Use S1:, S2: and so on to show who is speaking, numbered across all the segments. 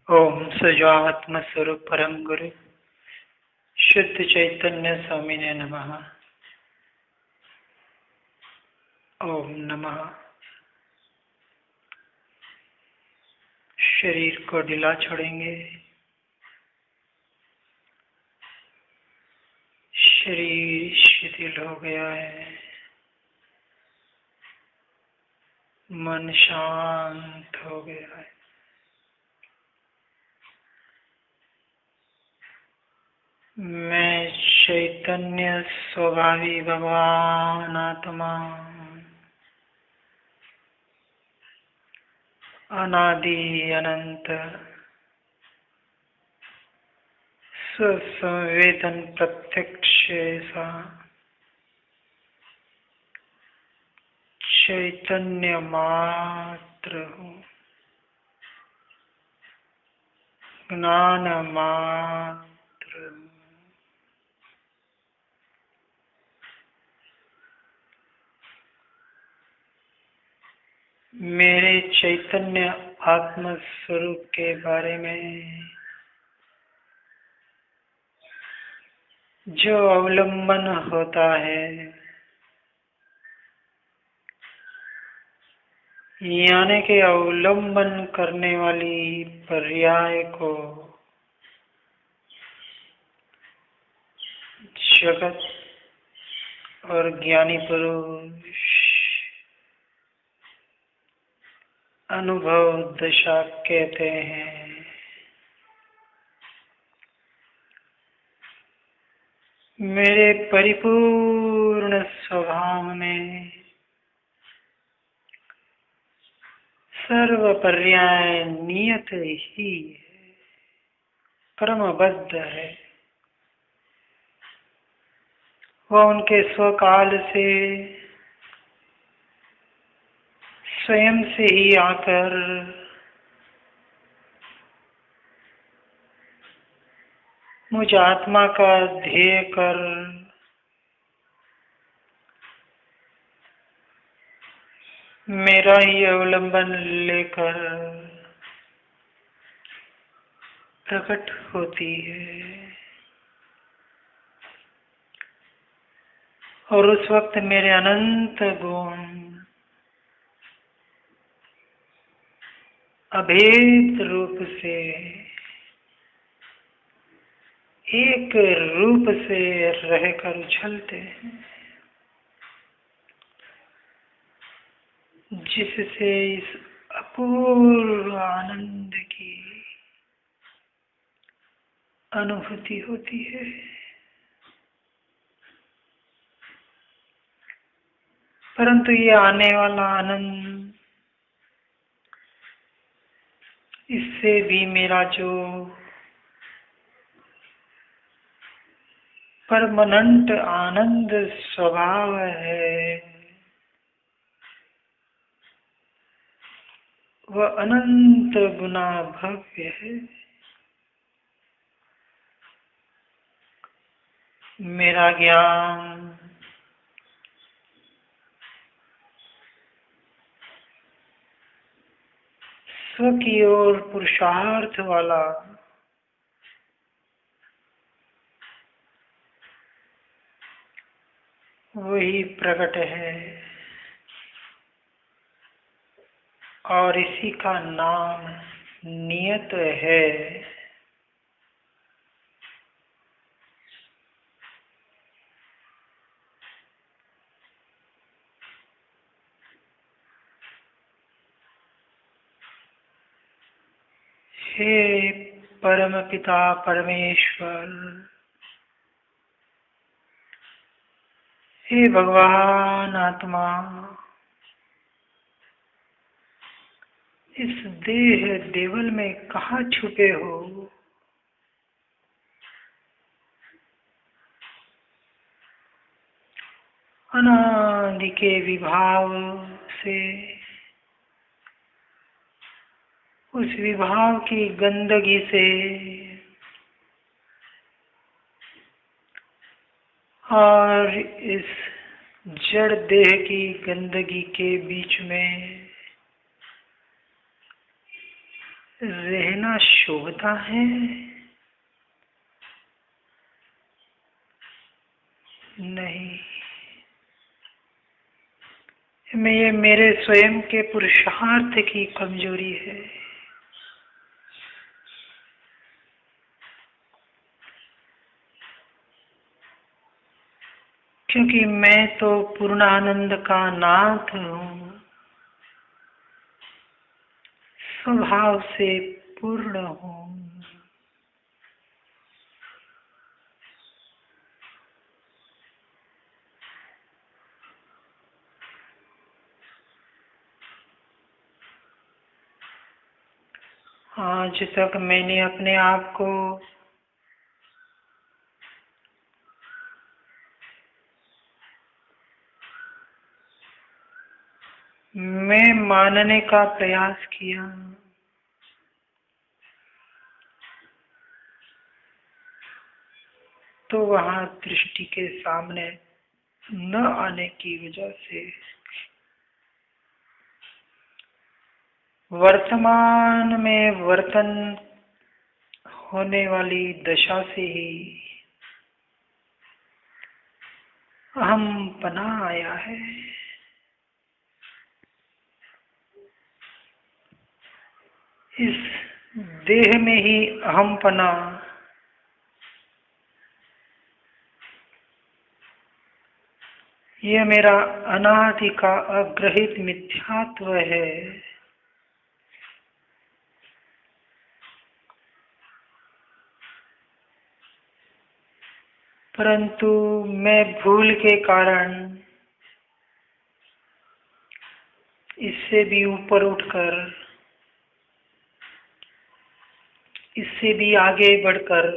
S1: ओम सजात्म स्वरूप परम गुरु शुद्ध चैतन्य स्वामिने नमः। ओम नमः। शरीर को ढीला छोड़ेंगे। शरीर शिथिल हो गया है। मन शांत हो गया है। मैं चैतन्य स्वभावी भगवान आत्मा अनादि अनंत स्वसंवेदन प्रत्यक्ष सा चैतन्य मात्र हूँ। ज्ञान मात्र हूँ। मेरे चैतन्य आत्म स्वरूप के बारे में जो अवलंबन होता है, यानी कि अवलंबन करने वाली पर्याय को जगत और ज्ञानी पुरुष अनुभव दशा कहते हैं। मेरे परिपूर्ण स्वभाव में सर्व पर्याय नियत ही है, क्रमबद्ध है। वह उनके स्वकाल से स्वयं से ही आकर मुझ आत्मा का ध्येय कर मेरा ही अवलंबन लेकर प्रकट होती है। और उस वक्त मेरे अनंत गुण अभेद रूप से एक रूप से रहकर उछलते हैं, जिससे इस अपूर्व आनंद की अनुभूति होती है। परंतु ये आने वाला आनंद, इससे भी मेरा जो परमानेंट आनंद स्वभाव है, वह अनंत गुना भव्य है। मेरा ज्ञान स्व की ओर पुरुषार्थ वाला वही प्रकट है, और इसी का नाम नियत है। हे परम पिता परमेश्वर, हे भगवान आत्मा, इस देह देवल में कहाँ छुपे हो? अनादि के विभाव से उस विभाव की गंदगी से और इस जड़ देह की गंदगी के बीच में रहना शोभता है? नहीं, ये मेरे स्वयं के पुरुषार्थ की कमजोरी है। क्योंकि मैं तो पूर्णानंद का नाथ हूँ, स्वभाव से पूर्ण हूँ। आज तक मैंने अपने आप को मैं मानने का प्रयास किया, तो वहाँ दृष्टि के सामने न आने की वजह से वर्तमान में वर्तन होने वाली दशा से ही अहमपना आया है। इस देह में ही अहमपना यह मेरा अनादि का अग्रहित मिथ्यात्व है। परंतु मैं भूल के कारण इससे भी ऊपर उठकर, इससे भी आगे बढ़कर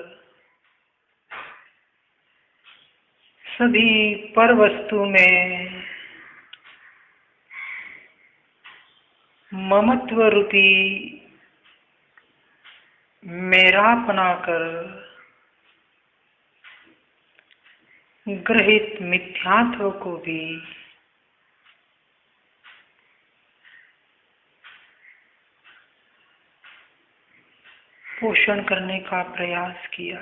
S1: सभी पर वस्तु में ममत्व रूपी मेरा अपनाकर ग्रहित मिथ्यात्व को भी पोषण करने का प्रयास किया,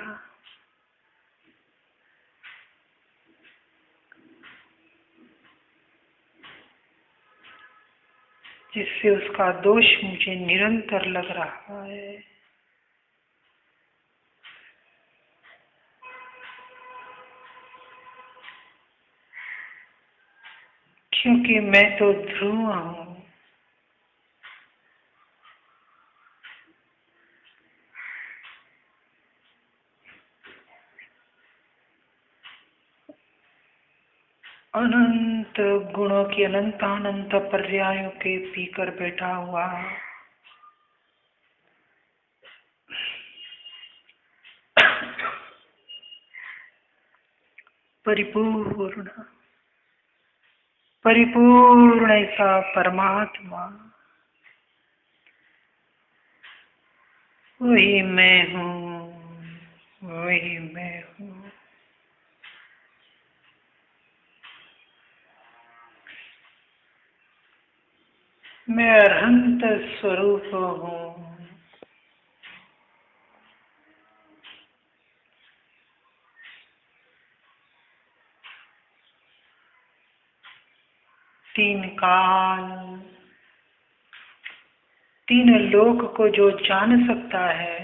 S1: जिससे उसका दोष मुझे निरंतर लग रहा है। क्योंकि मैं तो ध्रुव हूँ, अनंत गुणों की अनंत पर्यायों के पीकर बैठा हुआ परिपूर्ण ऐसा परमात्मा, वही मैं हूँ, वही मैं हूँ। मैं अरहंत स्वरूप हूँ। तीन काल, तीन लोक को जो जान सकता है,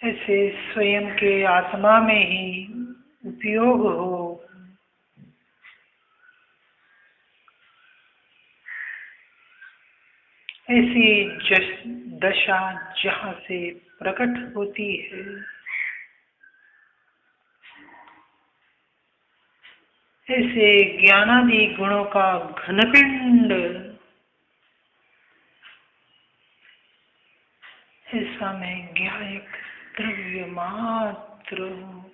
S1: ऐसे स्वयं के आत्मा में ही उपयोग हो, ऐसी दशा जहाँ से प्रकट होती है, ऐसे ज्ञानादि गुणों का घनपिंड, ऐसा मैं ज्ञायक द्रव्य मात्र हूँ।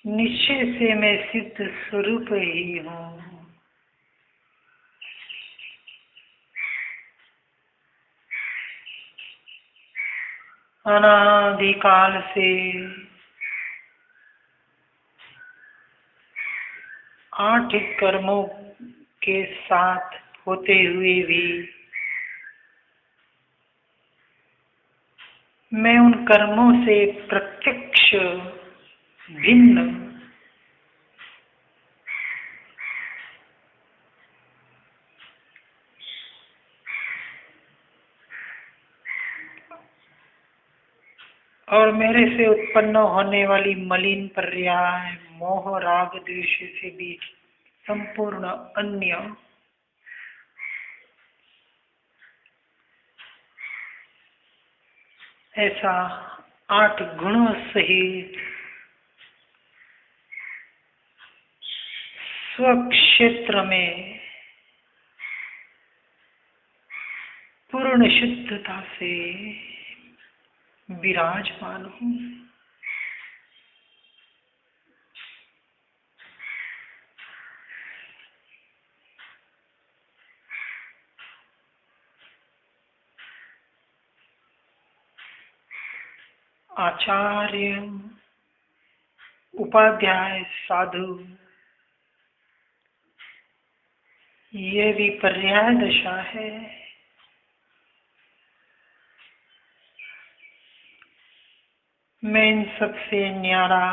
S1: निश्चय से मैं सिद्ध स्वरूप ही हूँ। अनादिकाल से 8 कर्मों के साथ होते हुए भी मैं उन कर्मों से प्रत्यक्ष भिन्न और मेरे से उत्पन्न होने वाली मलिन पर्याय मोह राग द्वेष से भी संपूर्ण अन्य ऐसा 8 गुणों सहित स्वक्षेत्र में पूर्ण शुद्धता से विराजमान हूँ। आचार्य उपाध्याय साधु ये भी पर्याय दशा है। मैं इन सबसे न्यारा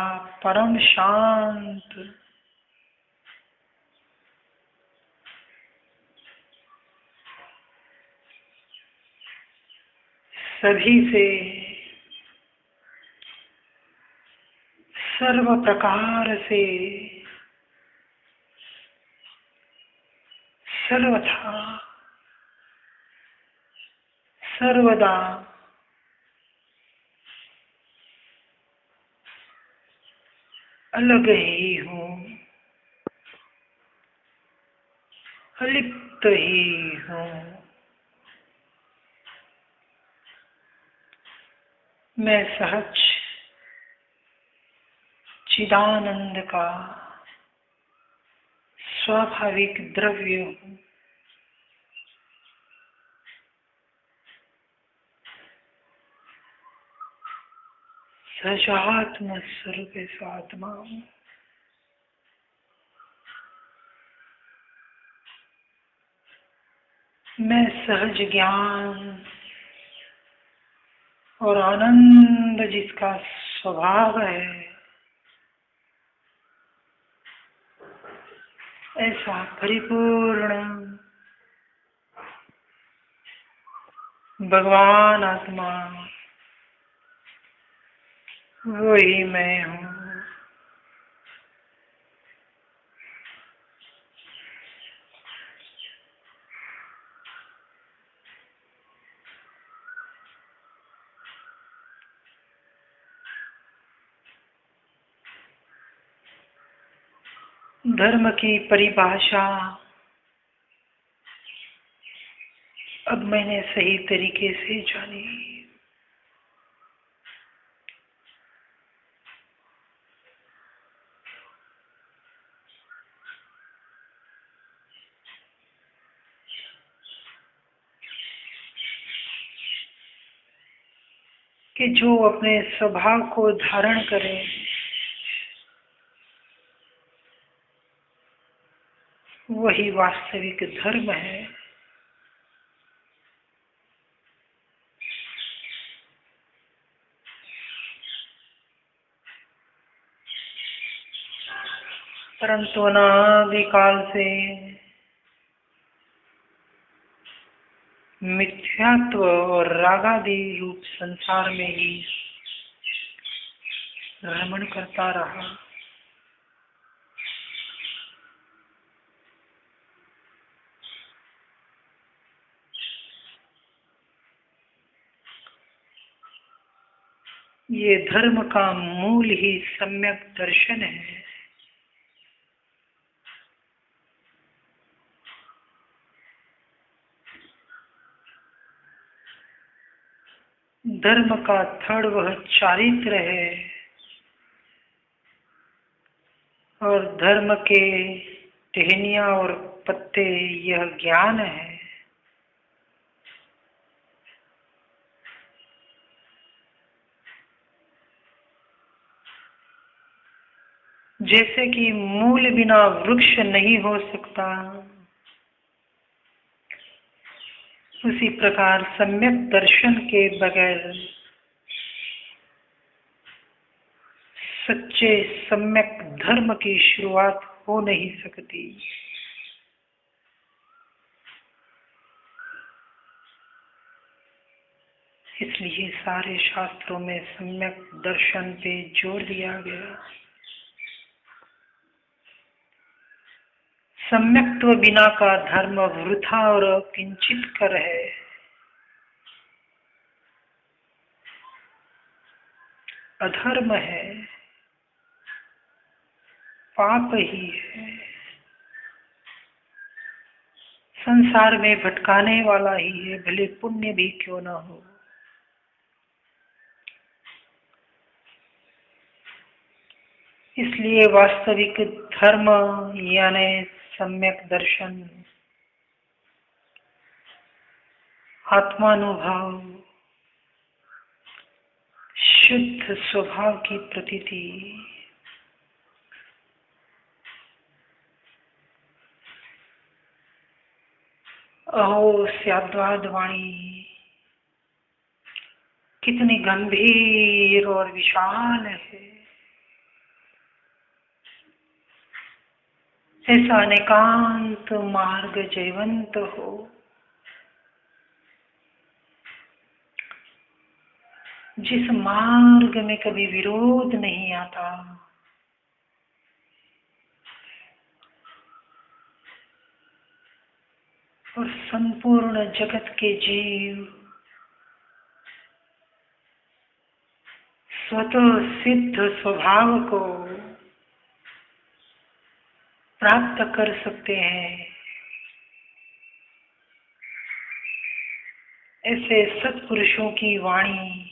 S1: परम शांत सभी से सर्व प्रकार से सर्वथा सर्वदा अलग ही हूँ, अलिप्त ही हूँ। मैं सहज चिदानंद का स्वाभाविक द्रव्य हूँ। सजात्म स्वरूप आत्मा हूँ। मैं सहज ज्ञान और आनंद जिसका स्वभाव है, ऐसा परिपूर्ण भगवान आत्मा वही मैं हूँ। धर्म की परिभाषा अब मैंने सही तरीके से जानी। कि जो अपने स्वभाव को धारण करे वही वास्तविक धर्म है। परंतु अनादिकाल से मिथ्यात्व और रागादि रूप संसार में ही भ्रमण करता रहा। ये धर्म का मूल ही सम्यक दर्शन है। धर्म का थड़ वह चारित्र है और धर्म के टहनियाँ और पत्ते यह ज्ञान है। जैसे कि मूल बिना वृक्ष नहीं हो सकता, उसी प्रकार सम्यक दर्शन के बगैर सच्चे सम्यक धर्म की शुरुआत हो नहीं सकती। इसलिए सारे शास्त्रों में सम्यक दर्शन पे जोर दिया गया। सम्यक्त्व बिना का धर्म वृथा और किंचित कर है। अधर्म है, पाप ही है, संसार में भटकाने वाला ही है, भले पुण्य भी क्यों न हो। इसलिए वास्तविक धर्म यानी सम्यक दर्शन, आत्मानुभव, शुद्ध स्वभाव की प्रतीति, अहो स्याद्वाद वाणी कितनी गंभीर और विशाल है। ऐसा अनेकांत मार्ग जयवंत हो, जिस मार्ग में कभी विरोध नहीं आता, और संपूर्ण जगत के जीव स्वतः सिद्ध स्वभाव को प्राप्त कर सकते हैं। ऐसे सत्पुरुषों की वाणी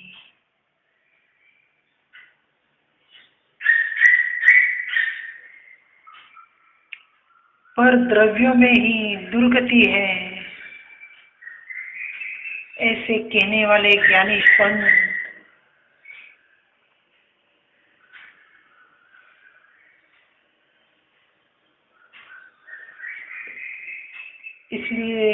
S1: पर द्रव्यों में ही दुर्गति है, ऐसे कहने वाले ज्ञानी संत इसलिए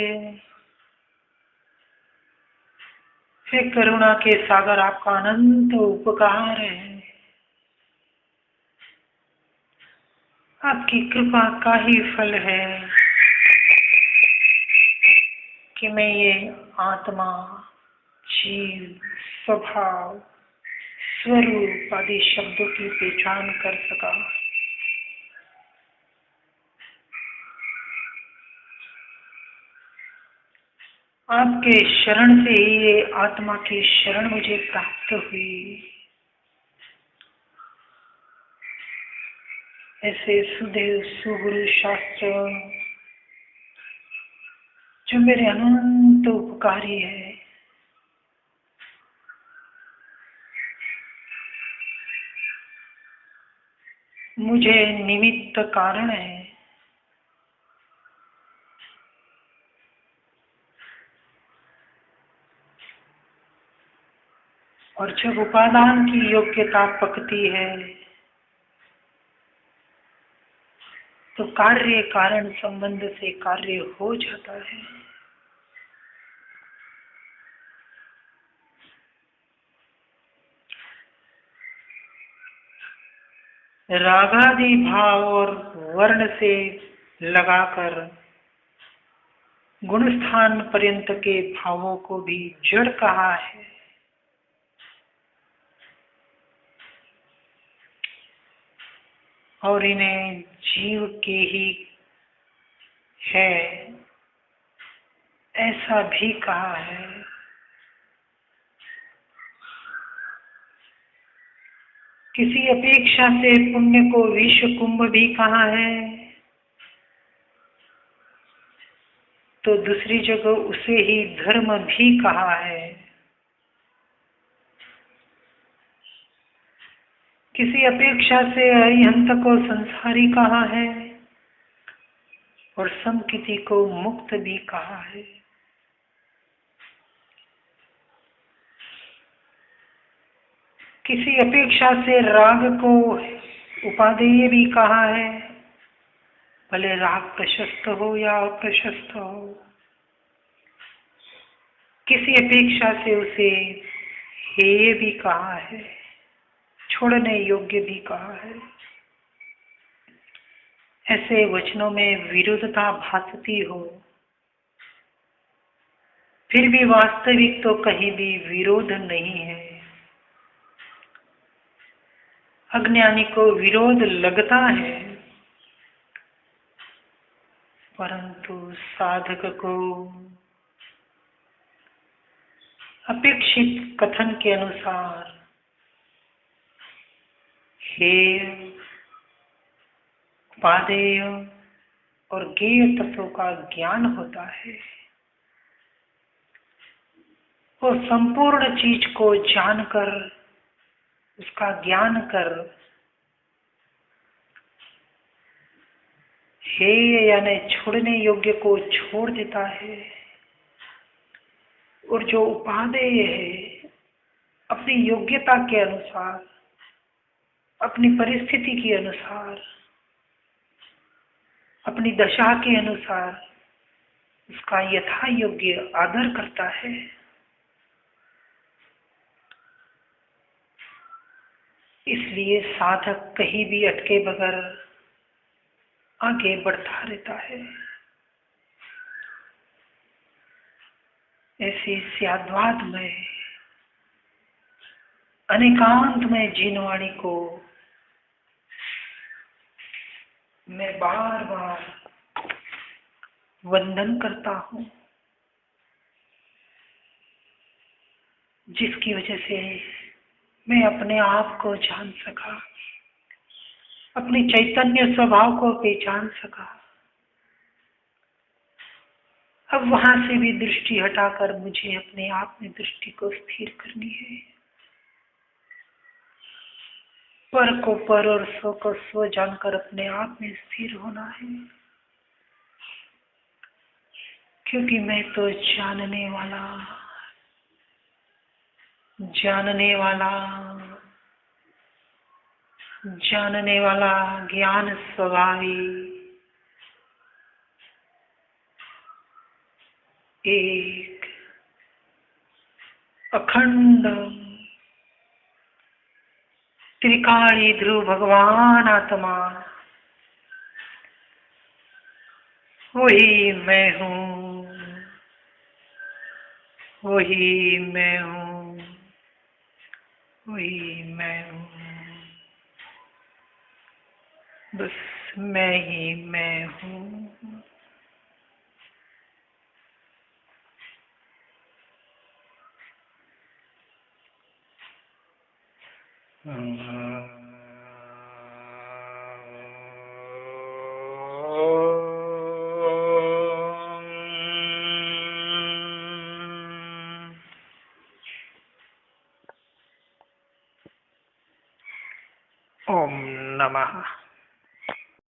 S1: हे करुणा के सागर, आपका अनंत उपकार है। आपकी कृपा का ही फल है कि मैं ये आत्मा, जीव, स्वभाव, स्वरूप आदि शब्दों की पहचान कर सका। आपके शरण से ही ये आत्मा की शरण मुझे प्राप्त हुई। ऐसे सुदेव सुगुरु शास्त्र जो मेरे अनंत उपकारी है, मुझे निमित्त कारण है। और जब उपादान की योग्यता पकती है तो कार्य कारण संबंध से कार्य हो जाता है। रागादि भाव और वर्ण से लगाकर गुणस्थान पर्यंत के भावों को भी जड़ कहा है। और इन्हें जीव के ही है ऐसा भी कहा है। किसी अपेक्षा से पुण्य को विश्व कुंभ भी कहा है, तो दूसरी जगह उसे ही धर्म भी कहा है। किसी अपेक्षा से अरिहंत को संसारी कहा है और समकिति को मुक्त भी कहा है। किसी अपेक्षा से राग को उपादेय भी कहा है, भले राह प्रशस्त हो या अप्रशस्त हो, किसी अपेक्षा से उसे हेय भी कहा है, छोड़ने योग्य भी कहा है। ऐसे वचनों में विरोधता भासती हो, फिर भी वास्तविक तो कहीं भी विरोध नहीं है। अज्ञानी को विरोध लगता है, परंतु साधक को अपेक्षित कथन के अनुसार हेय, उपादेय और ज्ञेय तत्वों का ज्ञान होता है। वो संपूर्ण चीज को जानकर, उसका ज्ञान कर, हेय यानी छोड़ने योग्य को छोड़ देता है, और जो उपादेय है अपनी योग्यता के अनुसार, अपनी परिस्थिति के अनुसार, अपनी दशा के अनुसार उसका यथा योग्य आदर करता है। इसलिए साधक कहीं भी अटके बगैर आगे बढ़ता रहता है। ऐसे स्याद्वाद में अनेकांत में जीनवाणी को मैं बार बार वंदन करता हूँ, जिसकी वजह से मैं अपने आप को जान सका, अपने चैतन्य स्वभाव को पहचान सका। अब वहां से भी दृष्टि हटाकर मुझे अपने आप में दृष्टि को स्थिर करनी है। पर को पर और स्व को स्व जानकर अपने आप में स्थिर होना है, क्योंकि मैं तो जानने वाला ज्ञान स्वभावी एक अखंड त्रिकाली ध्रुव भगवान आत्मा, वही मैं हूँ, वही मैं हूँ, वही मैं हूँ। बस मैं ही मैं हूँ। ओम नमः।